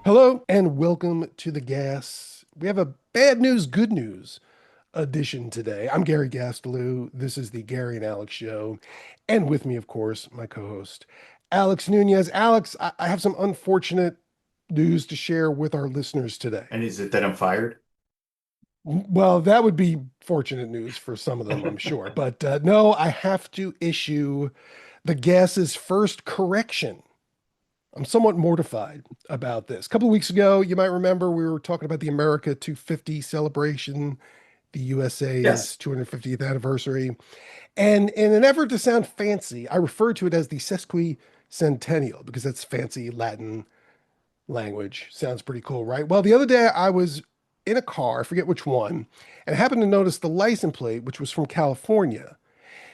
Hello and welcome to the Gas. We have a bad news, good news edition today. I'm Gary Gasteloo. This is the Gary and Alex Show. And with me, of course, my co-host, Alex Nunez. Alex, I have some unfortunate news to share with our listeners today. And is it that I'm fired? Well, that would be fortunate news for some of them, I'm sure. But no, I have to issue the Gas's first correction. I'm somewhat mortified about this. A couple of weeks ago, you might remember we were talking about the America 250 celebration, the USA's Yes. 250th anniversary. And in an effort to sound fancy, I refer to it as the sesquicentennial because that's fancy Latin language. Sounds pretty cool, right? Well, the other day I was in a car, I forget which one, and I happened to notice the license plate, which was from California,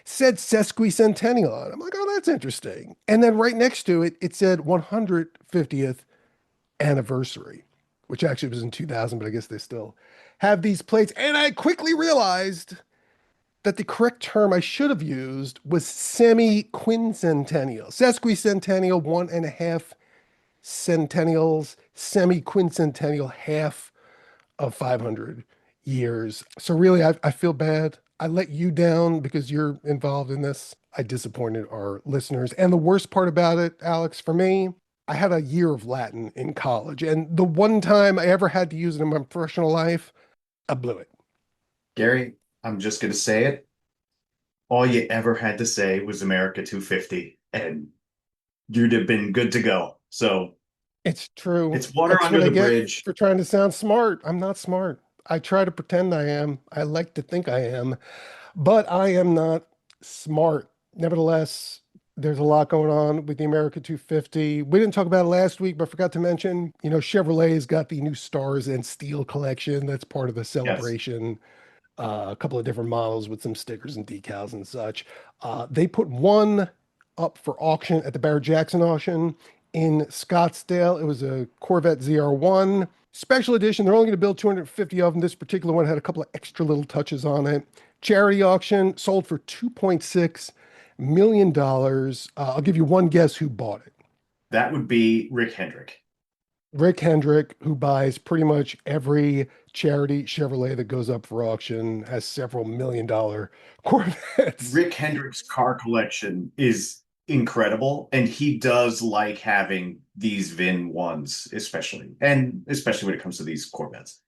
said sesquicentennial on it. I'm like, oh, that's interesting. And then right next to it, it said 150th anniversary, which actually was in 2000, but I guess they still have these plates. And I quickly realized that the correct term I should have used was semi-quincentennial. Sesquicentennial, 1.5 centennials, semi-quincentennial, half of 500 years. So really, I feel bad. I let you down because you're involved in this. I disappointed our listeners. And the worst part about it, Alex, for me, I had a year of Latin in college. And the one time I ever had to use it in my professional life, I blew it. Gary, I'm just going to say it. All you ever had to say was America 250, and you'd have been good to go. So It's true. it's water That's what under I the get bridge. for trying to sound smart. I'm not smart. I try to pretend I am. I like to think I am, but I am not smart. Nevertheless, there's a lot going on with the America 250. We didn't talk about it last week, but forgot to mention, Chevrolet's got the new Stars and Steel collection. That's part of the Yes. celebration. A couple of different models with some stickers and decals and such. They put one up for auction at the Barrett Jackson auction in Scottsdale. It was a Corvette ZR1 special edition. They're only going to build 250 of them. This particular one had a couple of extra little touches on it. Charity auction sold for $2.6 million. I'll give you one guess who bought it. That would be Rick Hendrick. Rick Hendrick, who buys pretty much every charity Chevrolet that goes up for auction, has several million-dollar Corvettes. Rick Hendrick's car collection is incredible, and he does like having these VIN ones, especially when it comes to these Corvettes.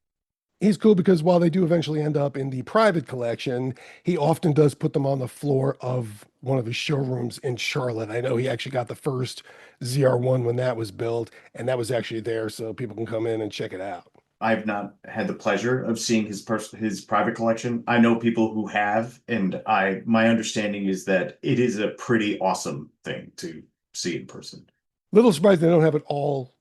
He's cool because while they do eventually end up in the private collection, he often does put them on the floor of one of his showrooms in Charlotte. I know he actually got the first ZR1 when that was built, and that was actually there so people can come in and check it out. I've not had the pleasure of seeing his private collection. I know people who have, and I my understanding is that it is a pretty awesome thing to see in person. Little surprised they don't have it all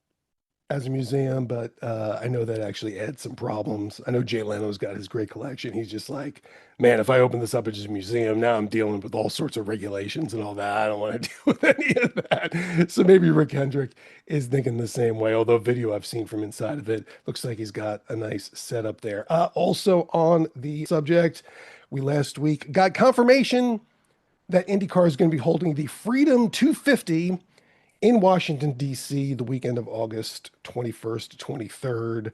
as a museum, but I know that actually adds some problems. I know Jay Leno's got his great collection. He's just like, man, if I open this up as a museum, now I'm dealing with all sorts of regulations and all that. I don't want to deal with any of that. So maybe Rick Hendrick is thinking the same way, although video I've seen from inside of it looks like he's got a nice setup there. Also on the subject, we last week got confirmation that IndyCar is going to be holding the Freedom 250 in Washington, D.C., the weekend of August 21st to 23rd.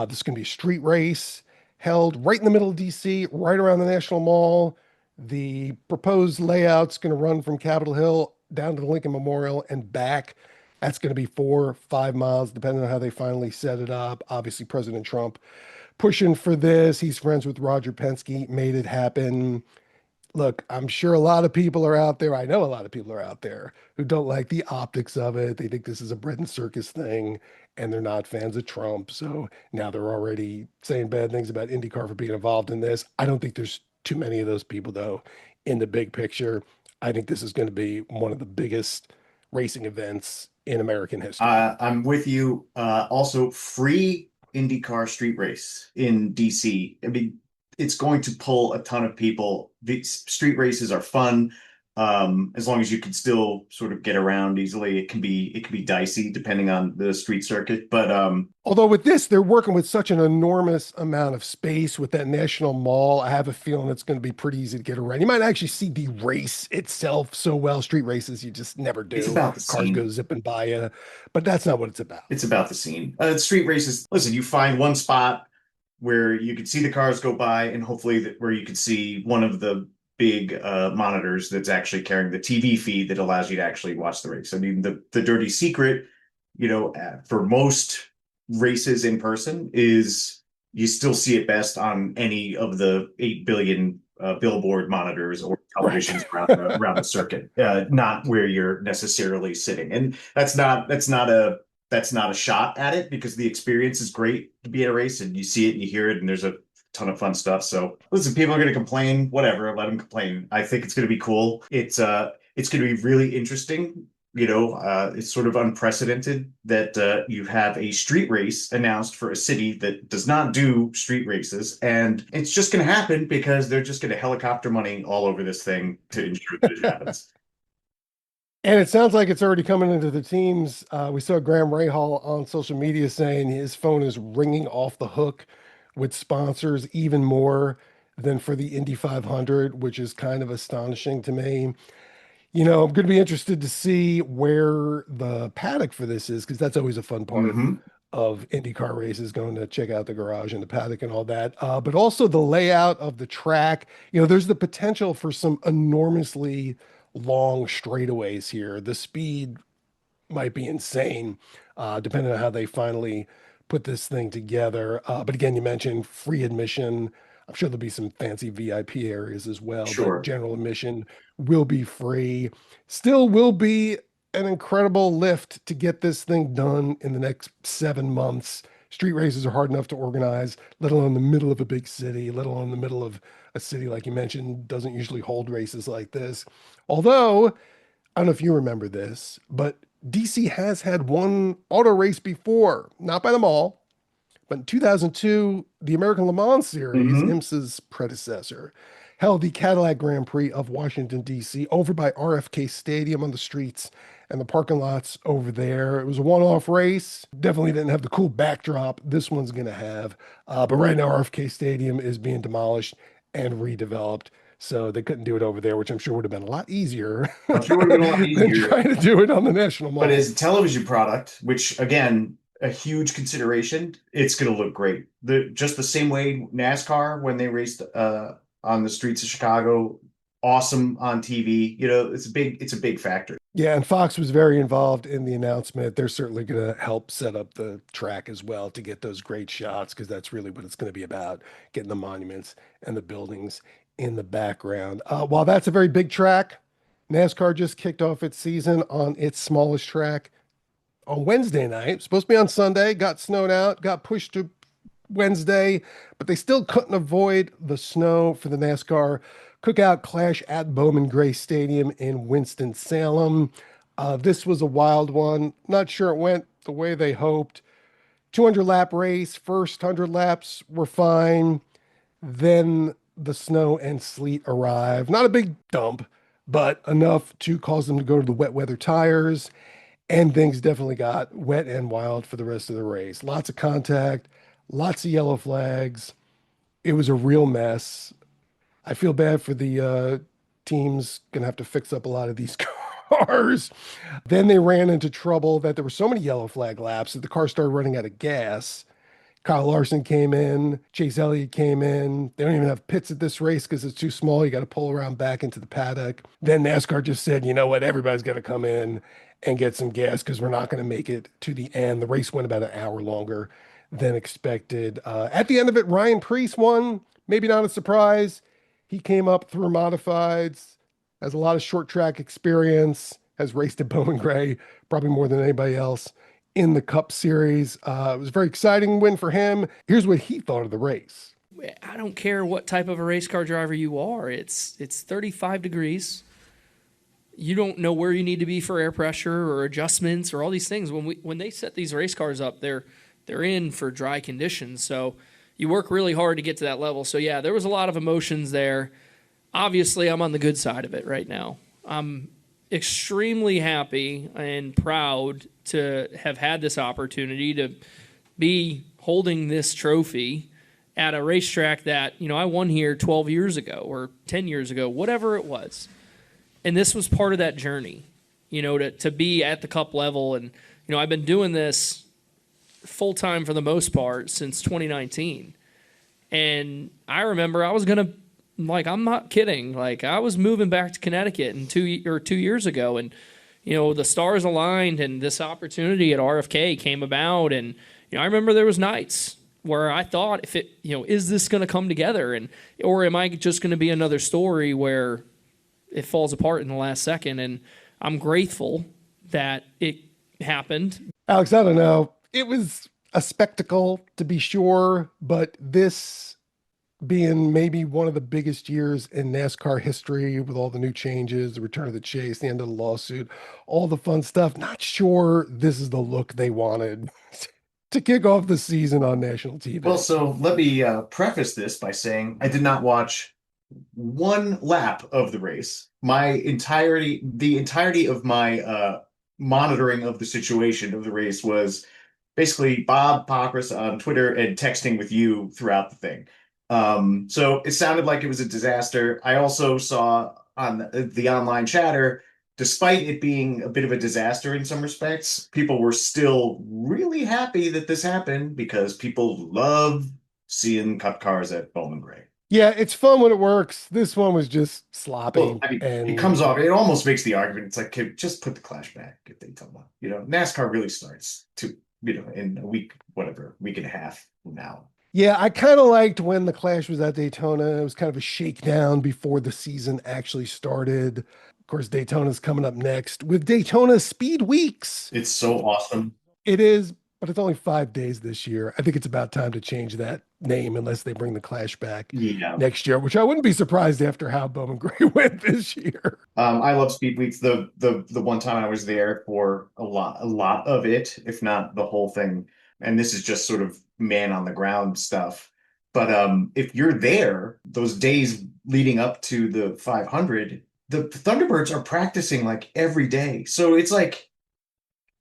This is going to be a street race held right in the middle of D.C., right around the National Mall. The proposed layout's going to run from Capitol Hill down to the Lincoln Memorial and back. That's going to be 4 or 5 miles, depending on how they finally set it up. Obviously, President Trump pushing for this. He's friends with Roger Penske, made it happen. Look, I'm sure a lot of people are out there. I know a lot of people are out there who don't like the optics of it. They think this is a bread and circus thing, and they're not fans of Trump. So now they're already saying bad things about IndyCar for being involved in this. I don't think there's too many of those people, though, in the big picture. I think this is going to be one of the biggest racing events in American history. I'm with you. Also, free IndyCar street race in DC. I mean, it's going to pull a ton of people. These street races are fun. As long as you can still sort of get around easily, it can be dicey depending on the street circuit. But Although with this, they're working with such an enormous amount of space with that national mall. I have a feeling it's going to be pretty easy to get around. You might actually see the race itself so well. Street races, you just never it's do. about the Cars go scene. zipping by you, but that's not what it's about. It's about the scene. Street races. Listen, you find one spot where you could see the cars go by, and hopefully where you could see one of the big monitors that's actually carrying the TV feed that allows you to actually watch the race. I mean, the dirty secret, for most races in person is you still see it best on any of the 8 billion billboard monitors or Right. televisions around the circuit, not where you're necessarily sitting. And that's not a shot at it because the experience is great to be at a race and you see it and you hear it and there's a ton of fun stuff. So listen, people are going to complain, whatever, let them complain. I think it's going to be cool. It's going to be really interesting. It's sort of unprecedented that you have a street race announced for a city that does not do street races. And it's just going to happen because they're just going to helicopter money all over this thing to ensure that it happens. And it sounds like it's already coming into the teams. We saw Graham Rahal on social media saying his phone is ringing off the hook with sponsors even more than for the Indy 500, which is kind of astonishing to me. I'm going to be interested to see where the paddock for this is because that's always a fun part Hmm. of IndyCar races, going to check out the garage and the paddock and all that. But also the layout of the track. There's the potential for some enormously long straightaways here. The speed might be insane, depending on how they finally put this thing together. But again, you mentioned free admission. I'm sure there'll be some fancy VIP areas as well, but Sure. general admission will be free. Still will be an incredible lift to get this thing done in the next 7 months. Street races are hard enough to organize, let alone the middle of a big city, let alone the middle of a city, like you mentioned, doesn't usually hold races like this. Although, I don't know if you remember this, but DC has had one auto race before, not by them all, but in 2002, the American Le Mans Series, Hmm. IMSA's predecessor, held the Cadillac Grand Prix of Washington, D.C., over by RFK Stadium on the streets and the parking lots over there. It was a one off race. Definitely didn't have the cool backdrop this one's going to have. But right now, RFK Stadium is being demolished and redeveloped. So they couldn't do it over there, which I'm sure would have been a lot easier I'm sure it would have been a lot than easier. trying to do it on the National But Mall. as a television product, which again, a huge consideration, it's going to look great. Just the same way NASCAR when they raced on the streets of Chicago, awesome on TV. It's a big factor. Yeah, and Fox was very involved in the announcement. They're certainly going to help set up the track as well to get those great shots because that's really what it's going to be about, getting the monuments and the buildings in the background. While that's a very big track, NASCAR just kicked off its season on its smallest track on Wednesday night. Supposed to be on Sunday, got snowed out, got pushed to Wednesday, but they still couldn't avoid the snow for the NASCAR Cookout Clash at Bowman Gray Stadium in Winston-Salem. This was a wild one. Not sure it went the way they hoped. 200 lap race, first 100 laps were fine. Then the snow and sleet arrived. Not a big dump, but enough to cause them to go to the wet weather tires. And things definitely got wet and wild for the rest of the race. Lots of contact, lots of yellow flags. It was a real mess. I feel bad for the teams gonna have to fix up a lot of these cars. Then they ran into trouble that there were so many yellow flag laps that the car started running out of gas. Kyle Larson came in, Chase Elliott came in. They don't even have pits at this race because it's too small. You got to pull around back into the paddock. Then NASCAR just said, you know what, everybody's got to come in and get some gas because we're not going to make it to the end. The race went about an hour longer than expected. At the end of it, Ryan Preece won. Maybe not a surprise. He came up through modifieds, has a lot of short track experience, has raced at Bowman Gray probably more than anybody else in the Cup Series. It was a very exciting win for him. Here's what he thought of the race. I don't care what type of a race car driver you are. It's 35 degrees. You don't know where you need to be for air pressure or adjustments or all these things. When they set these race cars up, they're in for dry conditions. So you work really hard to get to that level. So yeah, there was a lot of emotions there. Obviously, I'm on the good side of it right now. I'm extremely happy and proud to have had this opportunity to be holding this trophy at a racetrack that, I won here 12 years ago or 10 years ago, whatever it was. And this was part of that journey, to be at the cup level. And, I've been doing this full time for the most part since 2019. And I remember I was going to, I'm not kidding. I was moving back to Connecticut in 2 years ago. And, the stars aligned and this opportunity at RFK came about. And, I remember there was nights where I thought if it, is this going to come together or am I just going to be another story where it falls apart in the last second? And I'm grateful that it happened. Alex, I don't know. It was a spectacle to be sure, but this being maybe one of the biggest years in NASCAR history with all the new changes, the return of the chase, the end of the lawsuit, all the fun stuff. Not sure this is the look they wanted to kick off the season on national TV. Well, so let me preface this by saying I did not watch one lap of the race. The entirety of my monitoring of the situation of the race was basically Bob Pockrass on Twitter and texting with you throughout the thing. So it sounded like it was a disaster. I also saw on the online chatter, despite it being a bit of a disaster in some respects, people were still really happy that this happened because people love seeing cup cars at Bowman Gray. Yeah, it's fun when it works. This one was just sloppy. Well, I mean, it comes off, it almost makes the argument. It's like, just put the Clash back if they tell them. NASCAR really starts in a week, whatever, week and a half from now. Yeah, I kind of liked when the Clash was at Daytona. It was kind of a shakedown before the season actually started. Of course, Daytona's coming up next with Daytona Speed Weeks. It's so awesome. It is, but it's only 5 days this year. I think it's about time to change that name unless they bring the Clash back next year, which I wouldn't be surprised after how Bowman Gray went this year. I love Speed Weeks. The one time I was there for a lot of it, if not the whole thing. And this is just sort of man on the ground stuff. But if you're there, those days leading up to the 500, the Thunderbirds are practicing like every day. So it's like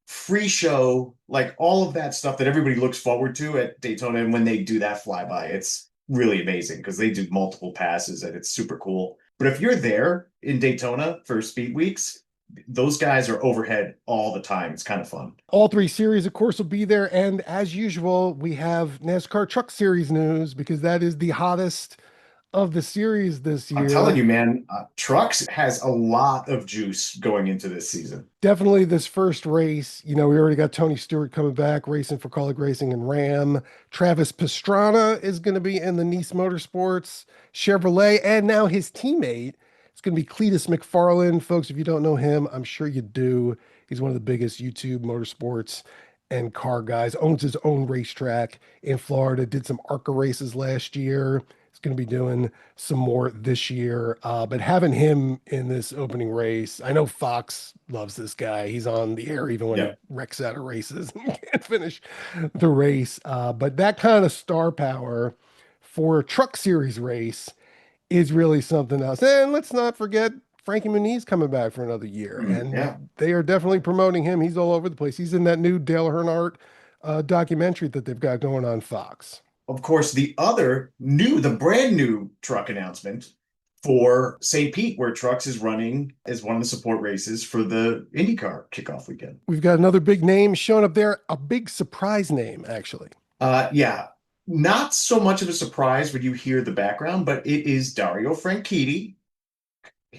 free show, like all of that stuff that everybody looks forward to at Daytona. And when they do that flyby, it's really amazing because they do multiple passes and it's super cool. But if you're there in Daytona for Speed Weeks, those guys are overhead all the time. It's kind of fun. All three series, of course, will be there. And as usual, we have NASCAR Truck Series news because that is the hottest of the series this year. I'm telling you, man, Trucks has a lot of juice going into this season. Definitely this first race. We already got Tony Stewart coming back, racing for Kaulig Racing and Ram. Travis Pastrana is going to be in the Nice Motorsports Chevrolet. And now his teammate, it's going to be Cletus McFarland. Folks, if you don't know him, I'm sure you do. He's one of the biggest YouTube motorsports and car guys. Owns his own racetrack in Florida. Did some ARCA races last year. He's going to be doing some more this year. But having him in this opening race, I know Fox loves this guy. He's on the air even when he wrecks out of races and can't finish the race. But that kind of star power for a Truck Series race is really something else. And let's not forget Frankie Muniz coming back for another year. And they are definitely promoting him. He's all over the place. He's in that new Dale Earnhardt documentary that they've got going on Fox. Of course, the brand new truck announcement for St. Pete, where Trucks is running as one of the support races for the IndyCar kickoff weekend. We've got another big name showing up there, a big surprise name, actually. Yeah. Not so much of a surprise when you hear the background, but it is Dario Franchitti,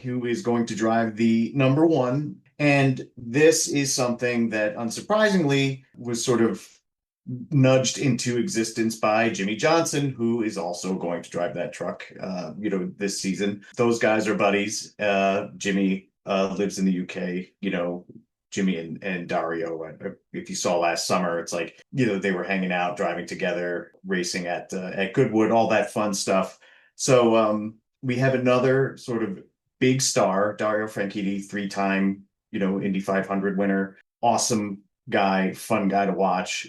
who is going to drive the number one. And this is something that, unsurprisingly, was sort of nudged into existence by Jimmy Johnson, who is also going to drive that truck, this season. Those guys are buddies. Jimmy lives in the UK, Jimmy and Dario, if you saw last summer, it's like, they were hanging out, driving together, racing at Goodwood, all that fun stuff. So we have another sort of big star, Dario Franchitti, 3-time, Indy 500 winner. Awesome guy, fun guy to watch.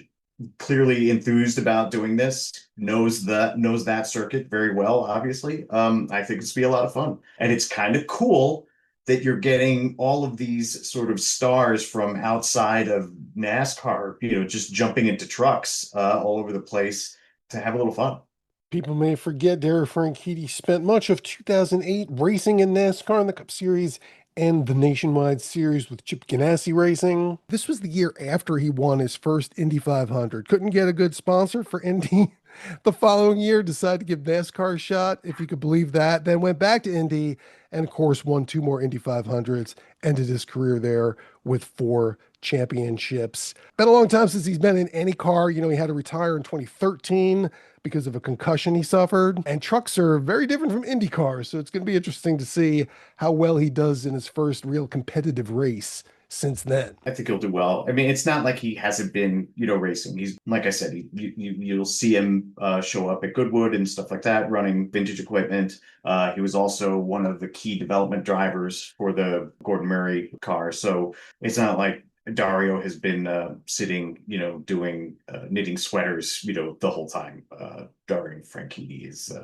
Clearly enthused about doing this, knows that circuit very well, obviously. I think it's be a lot of fun. And it's kind of cool that you're getting all of these sort of stars from outside of NASCAR, just jumping into trucks all over the place to have a little fun. People may forget Derek Franchitti spent much of 2008 racing in NASCAR in the Cup Series and the Nationwide Series with Chip Ganassi Racing. This was the year after he won his first Indy 500. Couldn't get a good sponsor for Indy the following year, decided to give NASCAR a shot, if you could believe that. Then went back to Indy and, of course, won 2 more Indy 500s, ended his career there with 4 championships. Been a long time since he's been in any car. He had to retire in 2013 because of a concussion he suffered. And trucks are very different from Indy cars, so it's going to be interesting to see how well he does in his first real competitive race since then. I think he'll do well. I mean, it's not like he hasn't been, racing. He's, like I said, you'll see him show up at Goodwood and stuff like that, running vintage equipment. He was also one of the key development drivers for the Gordon Murray car. So it's not like Dario has been sitting, doing knitting sweaters, the whole time. Dario Franchitti is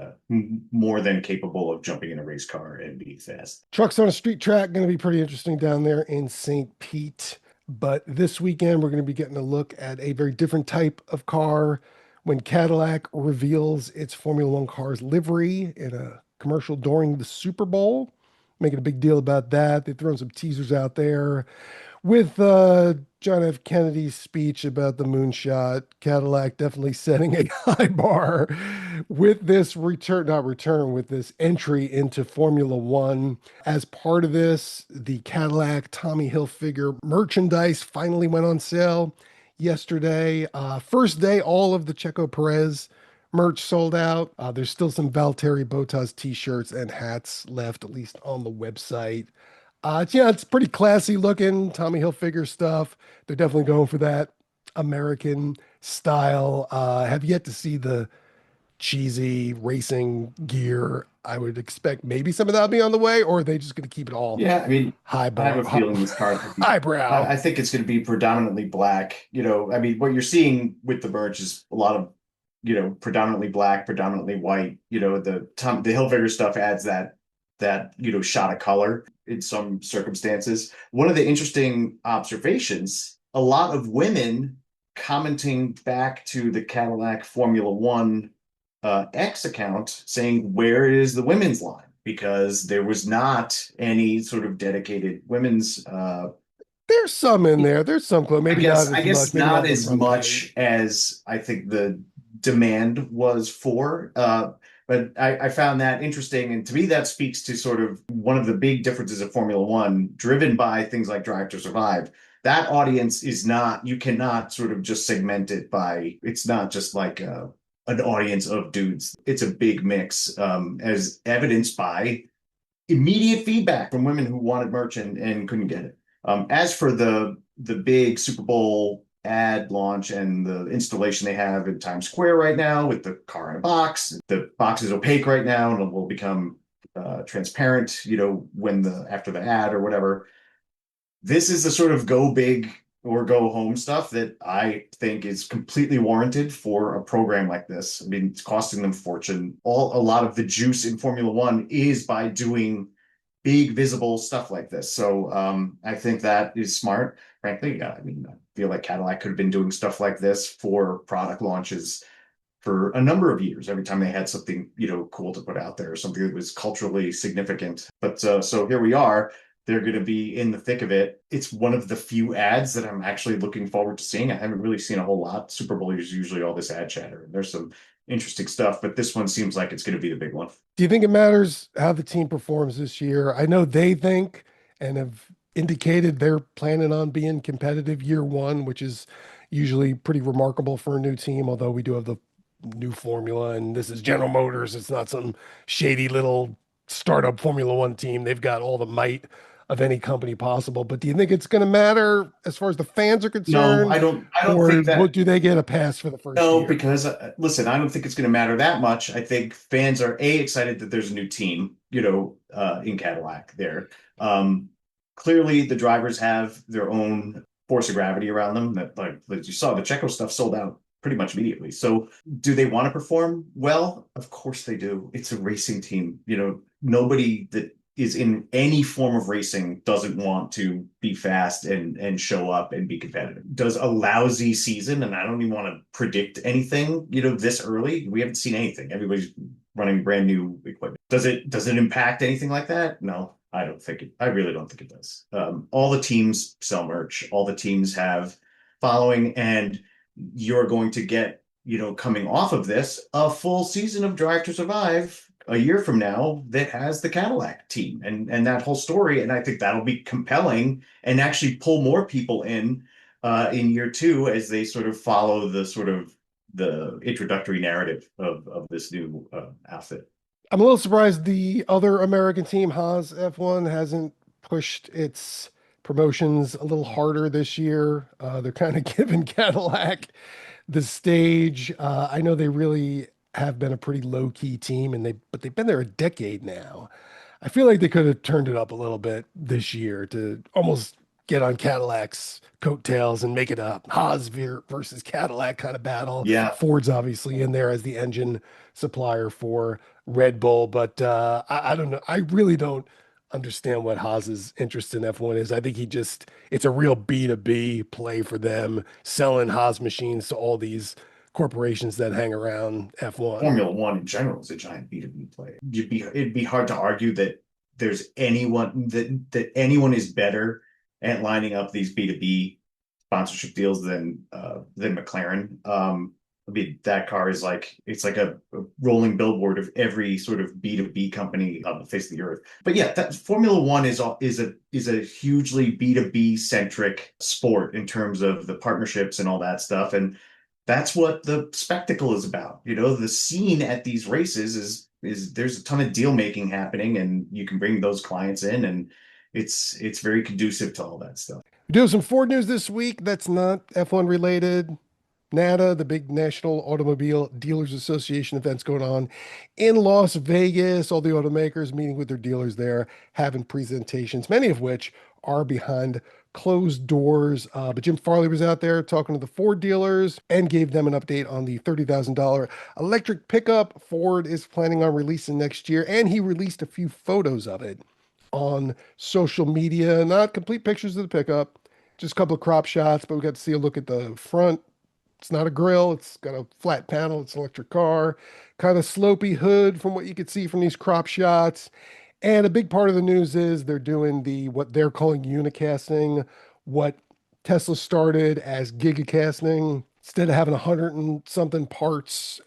more than capable of jumping in a race car and being fast. Trucks on a street track going to be pretty interesting down there in St. Pete. But this weekend, we're going to be getting a look at a very different type of car when Cadillac reveals its Formula One car's livery in a commercial during the Super Bowl. Making a big deal about that. They've thrown some teasers out there. With John F. Kennedy's speech about the moonshot, Cadillac definitely setting a high bar with this with this entry into Formula One. As part of this, the Cadillac Tommy Hilfiger merchandise finally went on sale yesterday. First day, all of the Checo Perez merch sold out. There's still some Valtteri Bottas t-shirts and hats left, at least on the website. It's pretty classy looking Tommy Hilfiger stuff. They're definitely going for that American style. Have yet to see the cheesy racing gear. I would expect maybe some of that will be on the way, or are they just going to keep it all Yeah, I mean, high I have bar, a feeling this car could be, highbrow? I think it's going to be predominantly black. I mean, what you're seeing with the merch is a lot of, predominantly black, predominantly white. The Hilfiger stuff adds that shot of color in some circumstances. One of the interesting observations, a lot of women commenting back to the Cadillac Formula One X account saying, where is the women's line? Because there was not any sort of dedicated women's There's some in there. There's some clothes. Maybe not I as guess much. Maybe not the as front much page. as I think the demand was for. But I found that interesting. And to me, that speaks to sort of one of the big differences of Formula One, driven by things like Drive to Survive. That audience is not, you cannot sort of just segment it by, it's not just like an audience of dudes. It's a big mix, as evidenced by immediate feedback from women who wanted merch and couldn't get it. As for the big Super Bowl ad launch and the installation they have in Times Square right now with the car in a box, the box is opaque right now and it will become transparent, when after the ad or whatever. This is the sort of go big or go home stuff that I think is completely warranted for a program like this. I mean, it's costing them fortune. A lot of the juice in Formula One is by doing big visible stuff like this. So I think that is smart. Frankly, I mean, I feel like Cadillac could have been doing stuff like this for product launches for a number of years. Every time they had something, cool to put out there, something that was culturally significant. But so here we are. They're going to be in the thick of it. It's one of the few ads that I'm actually looking forward to seeing. I haven't really seen a whole lot. Super Bowl is usually all this ad chatter. There's some interesting stuff, but this one seems like it's going to be the big one. Do you think it matters how the team performs this year? I know they think and have indicated they're planning on being competitive year one, which is usually pretty remarkable for a new team, although we do have the new formula and this is General Motors. It's not some shady little startup Formula One team. They've got all the might of any company possible. But do you think it's going to matter as far as the fans are No, concerned? I don't Or think that. do they get a pass for the first No, year? because listen, I don't think it's going to matter that much. I think fans are excited that there's a new team, in Cadillac there. Clearly, the drivers have their own force of gravity around them. That, like you saw, the Checo stuff sold out pretty much immediately. So, do they want to perform well? Of course they do. It's a racing team. Nobody that is in any form of racing doesn't want to be fast and show up and be competitive. Does a lousy season, and I don't even want to predict anything, this early. We haven't seen anything. Everybody's running brand new equipment. Does it impact anything like that? No, I don't think it. I really don't think it does. All the teams sell merch. All the teams have following, and you're going to get, coming off of this, a full season of Drive to Survive a year from now that has the Cadillac team and that whole story. And I think that'll be compelling and actually pull more people in year two as they sort of follow the introductory narrative of this new outfit. I'm a little surprised the other American team, Haas F1, hasn't pushed its promotions a little harder this year. They're kind of giving Cadillac the stage. I know they really have been a pretty low-key team, but they've been there a decade now. I feel like they could have turned it up a little bit this year to almost get on Cadillac's coattails and make it a Haas versus Cadillac kind of battle. Yeah. Ford's obviously in there as the engine supplier for Red Bull, but I don't know. I really don't understand what Haas's interest in F1 is. I think it's a real B2B play for them, selling Haas machines to all these corporations that hang around F1. Formula One in general is a giant B2B play. It'd be hard to argue that there's anyone is better at lining up these B2B sponsorship deals than McLaren. I mean, that car is it's like a rolling billboard of every sort of B2B company on the face of the earth. But yeah, that Formula One is a hugely B2B centric sport in terms of the partnerships and all that stuff. And that's what the spectacle is about. The scene at these races is there's a ton of deal making happening, and you can bring those clients in, and it's very conducive to all that stuff. We do have some Ford news this week that's not F1 related. NADA, the big National Automobile Dealers Association events going on in Las Vegas. All the automakers meeting with their dealers there, having presentations, many of which are behind closed doors. But Jim Farley was out there talking to the Ford dealers and gave them an update on the $30,000 electric pickup Ford is planning on releasing next year. And he released a few photos of it on social media. Not complete pictures of the pickup, just a couple of crop shots, but we got to see a look at the front. It's not a grill. It's got a flat panel. It's an electric car, kind of slopey hood from what you could see from these crop shots. And a big part of the news is they're doing what they're calling unicasting, what Tesla started as gigacasting. Instead of having 100 and something parts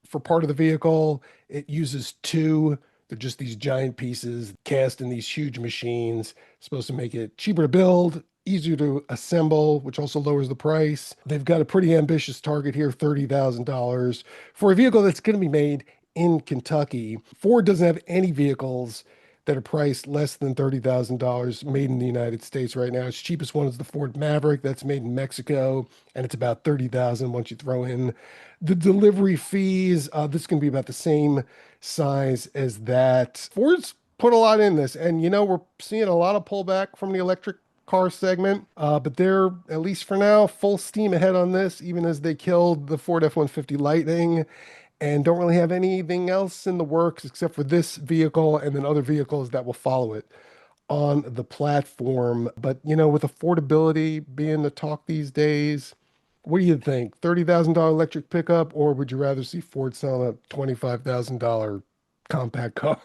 for part of the vehicle, it uses two. They're just these giant pieces cast in these huge machines, supposed to make it cheaper to build, easier to assemble, which also lowers the price. They've got a pretty ambitious target here, $30,000 for a vehicle that's going to be made in Kentucky. Ford doesn't have any vehicles that are priced less than $30,000 made in the United States right now. Its cheapest one is the Ford Maverick that's made in Mexico, and it's about $30,000 once you throw in the delivery fees. This is going to be about the same size as that. Ford's put a lot in this, and we're seeing a lot of pullback from the electric car segment, but they're, at least for now, full steam ahead on this, even as they killed the Ford F-150 Lightning and don't really have anything else in the works except for this vehicle and then other vehicles that will follow it on the platform. But, with affordability being the talk these days, what do you think? $30,000 electric pickup, or would you rather see Ford selling a $25,000 compact car?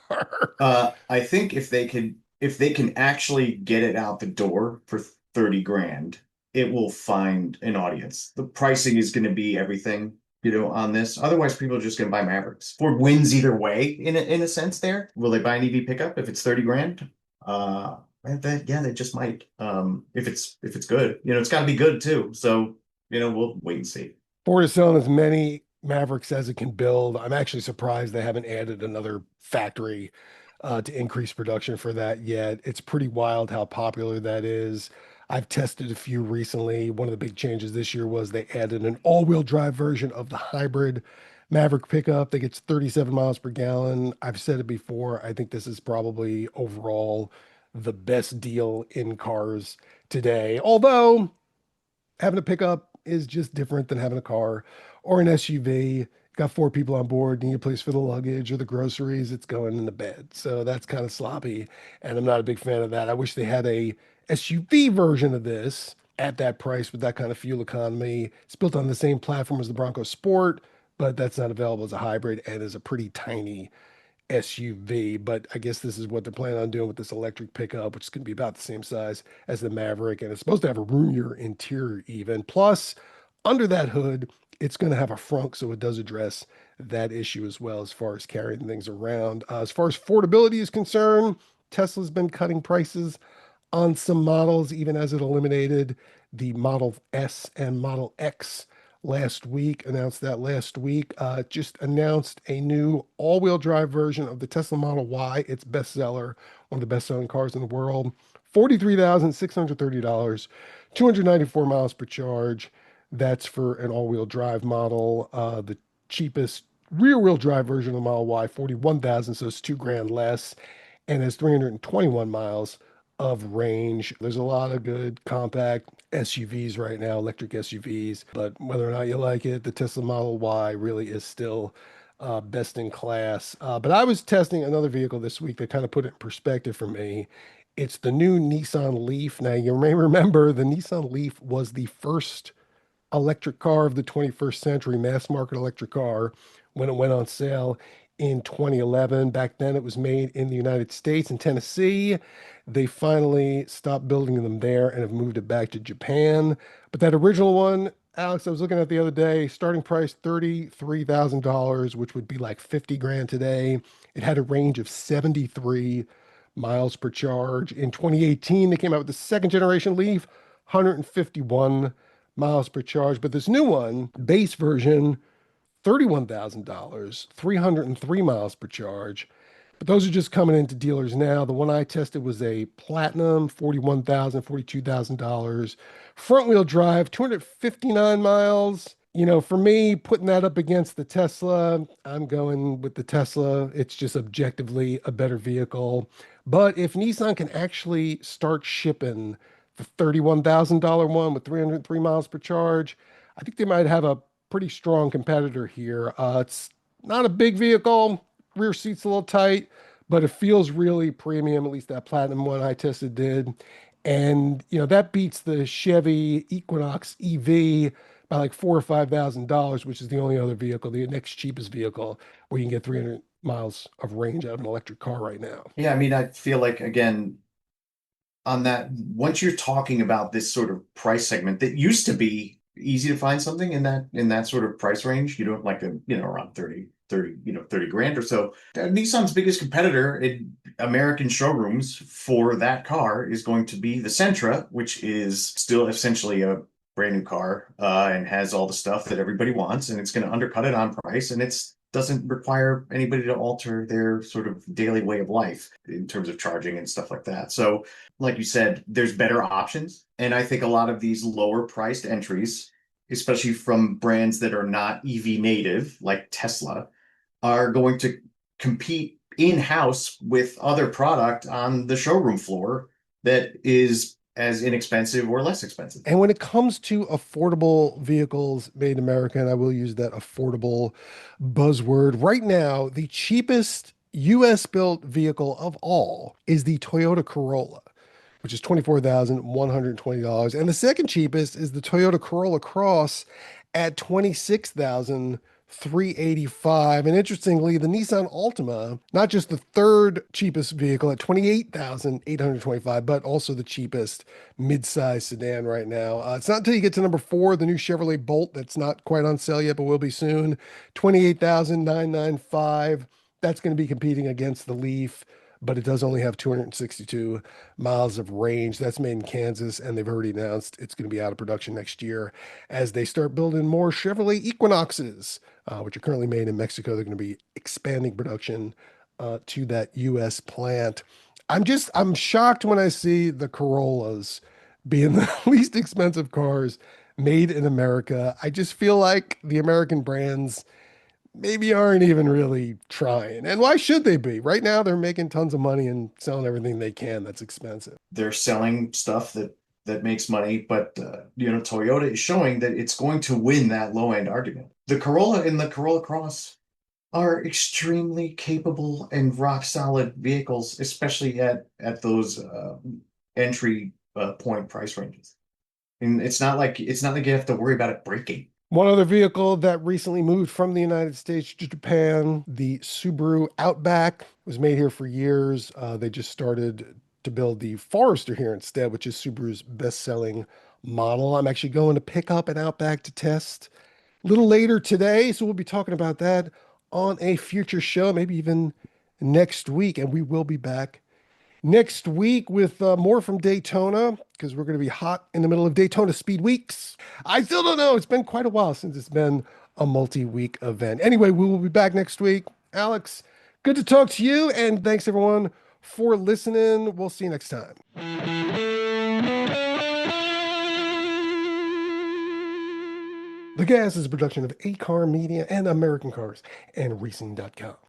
I think if they can actually get it out the door for 30 grand, it will find an audience. The pricing is going to be everything, on this. Otherwise, people are just going to buy Mavericks. Ford wins either way in a sense there. Will they buy an EV pickup if it's 30 grand? Yeah, they just might. If it's good, it's got to be good too. So, we'll wait and see. Ford is selling as many Mavericks as it can build. I'm actually surprised they haven't added another factory to increase production for that yet. It's pretty wild how popular that is. I've tested a few recently. One of the big changes this year was they added an all-wheel drive version of the hybrid Maverick pickup that gets 37 miles per gallon. I've said it before. I think this is probably overall the best deal in cars today. Although having a pickup is just different than having a car or an SUV. got 4 people on board, need a place for the luggage or the groceries, it's going in the bed. So that's kind of sloppy, and I'm not a big fan of that. I wish they had a SUV version of this at that price with that kind of fuel economy. It's built on the same platform as the Bronco Sport, but that's not available as a hybrid and is a pretty tiny SUV. But I guess this is what they're planning on doing with this electric pickup, which is going to be about the same size as the Maverick, and it's supposed to have a roomier interior even. Plus, under that hood, it's going to have a frunk, so it does address that issue as well as far as carrying things around. As far as affordability is concerned, Tesla's been cutting prices on some models, even as it eliminated the Model S and Model X last week, announced that last week. Just announced a new all-wheel drive version of the Tesla Model Y, its bestseller, one of the best-selling cars in the world. $43,630, 294 miles per charge. That's for an all-wheel drive model. The cheapest rear-wheel drive version of the Model Y, 41,000, so it's 2 grand less, and has 321 miles of range. There's a lot of good compact SUVs right now, electric SUVs, but whether or not you like it, the Tesla Model Y really is still best in class. But I was testing another vehicle this week that kind of put it in perspective for me. It's the new Nissan Leaf. Now, you may remember the Nissan Leaf was the first electric car of the 21st century, mass market electric car, when it went on sale in 2011. Back then, it was made in the United States, in Tennessee. They finally stopped building them there and have moved it back to Japan. But that original one, Alex, I was looking at the other day, starting price $33,000, which would be like 50 grand today. It had a range of 73 miles per charge. In 2018, they came out with the second generation Leaf, 151 miles per charge. But this new one, base version, $31,000, 303 miles per charge. But those are just coming into dealers now. The one I tested was a Platinum, $41,000, $42,000. Front wheel drive, 259 miles. You know, for me, putting that up against the Tesla, I'm going with the Tesla. It's just objectively a better vehicle. But if Nissan can actually start shipping the $31,000 one with 303 miles per charge, I think they might have a pretty strong competitor here. It's not a big vehicle, rear seat's a little tight, but it feels really premium. At least that Platinum one I tested did. And you know, that beats the Chevy Equinox EV by like $4,000 or $5,000, which is the only other vehicle, the next cheapest vehicle, where you can get 300 miles of range out of an electric car right now. Yeah, I mean, I feel like again, on that, once you're talking about this sort of price segment that used to be easy to find something in that sort of price range, you know, like a, you know, around 30 grand or so. Nissan's biggest competitor in American showrooms for that car is going to be the Sentra, which is still essentially a brand new car, and has all the stuff that everybody wants, and it's going to undercut it on price, and it's doesn't require anybody to alter their sort of daily way of life in terms of charging and stuff like that. So, like you said, there's better options. And I think a lot of these lower priced entries, especially from brands that are not EV native, like Tesla, are going to compete in-house with other product on the showroom floor that is as inexpensive or less expensive. And when it comes to affordable vehicles made in America, and I will use that affordable buzzword, right now, the cheapest US built vehicle of all is the Toyota Corolla, which is $24,120. And the second cheapest is the Toyota Corolla Cross at $26,385. And interestingly, the Nissan Altima, not just the third cheapest vehicle at $28,825, but also the cheapest mid-size sedan right now. It's not until you get to number 4, the new Chevrolet Bolt, that's not quite on sale yet, but will be soon. $28,995. That's going to be competing against the Leaf, but it does only have 262 miles of range. That's made in Kansas, and they've already announced it's going to be out of production next year as they start building more Chevrolet Equinoxes, which are currently made in Mexico. They're going to be expanding production to that U.S. plant. I'm shocked when I see the Corollas being the least expensive cars made in America. I just feel like the American brands maybe aren't even really trying. And why should they be? Right now, they're making tons of money and selling everything they can that's expensive. They're selling stuff that that makes money, but Toyota is showing that it's going to win that low end argument. The Corolla and the Corolla Cross are extremely capable and rock solid vehicles, especially at those entry point price ranges. And it's not like you have to worry about it breaking. One other vehicle that recently moved from the United States to Japan, the Subaru Outback, was made here for years. They just started to build the Forester here instead, which is Subaru's best-selling model. I'm actually going to pick up an Outback to test a little later today, so we'll be talking about that on a future show, maybe even next week, and we will be back next week with more from Daytona because we're going to be hot in the middle of Daytona Speed Weeks. I still don't know. It's been quite a while since it's been a multi-week event. Anyway, we will be back next week. Alex, good to talk to you, and thanks everyone for listening. We'll see you next time. The Gas is a production of A-Car Media and American Cars and Racing.com.